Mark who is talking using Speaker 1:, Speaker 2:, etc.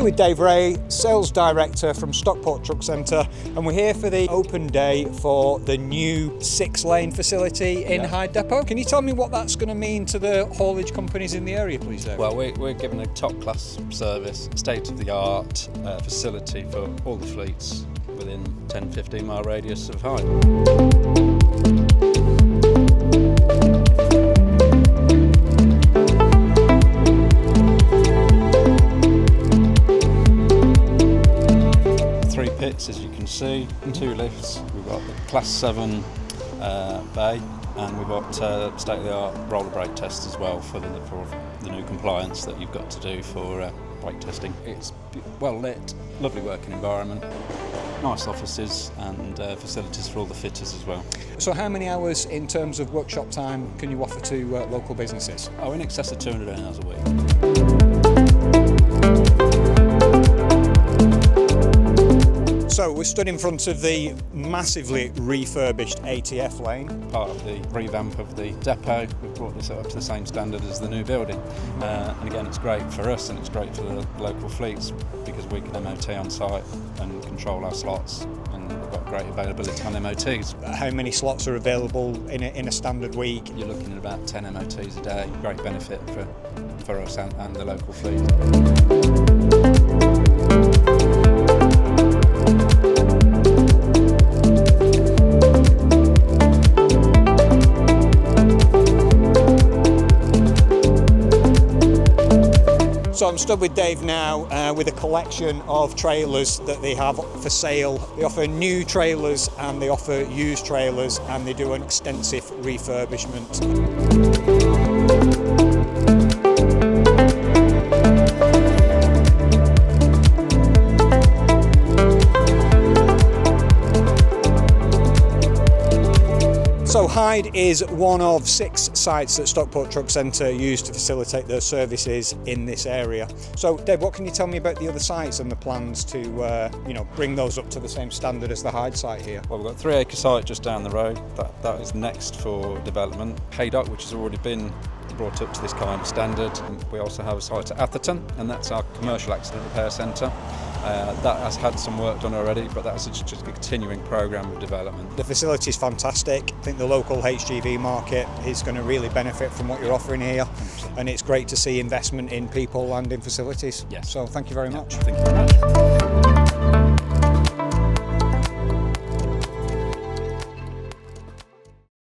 Speaker 1: here with Dave Ray, Sales Director from Stockport Truck Centre, and we're here for the open day for the new 6-lane facility in Hyde Depot. Can you tell me what that's going to mean to the haulage companies in the area, please, Dave?
Speaker 2: Well, we're giving a top-class service, state-of-the-art facility for all the fleets within 10-15 mile radius of Hyde. As you can see, 2 lifts. We've got the Class 7 bay, and we've got state-of-the-art roller brake test as well for the new compliance that you've got to do for brake testing. It's well lit, lovely working environment, nice offices and facilities for all the fitters as well.
Speaker 1: So how many hours in terms of workshop time can you offer to local businesses?
Speaker 2: Oh, in excess of 200 hours a week.
Speaker 1: So we're stood in front of the massively refurbished ATF lane.
Speaker 2: Part of the revamp of the depot, we've brought this up to the same standard as the new building. And again, it's great for us and it's great for the local fleets because we can MOT on site and control our slots, and we've got great availability on MOTs.
Speaker 1: How many slots are available in a standard week?
Speaker 2: You're looking at about 10 MOTs a day. Great benefit for us and the local fleet. So
Speaker 1: I'm stood with Dave now with a collection of trailers that they have for sale. They offer new trailers and they offer used trailers, and they do an extensive refurbishment. So Hyde is one of 6 sites that Stockport Truck Centre use to facilitate their services in this area. So Dave, what can you tell me about the other sites and the plans to bring those up to the same standard as the Hyde site here?
Speaker 2: Well, we've got 3-acre site just down the road. That is next for development. Hyde, which has already been brought up to this kind of standard. And we also have a site at Atherton, and that's our commercial accident repair centre. That has had some work done already, but that's just a continuing programme of development.
Speaker 1: The facility is fantastic. I think the local HGV market is going to really benefit from what you're offering here,
Speaker 2: 100%.
Speaker 1: And it's great to see investment in people and in facilities.
Speaker 2: Yes.
Speaker 1: So thank you very much.
Speaker 2: Thank you very much.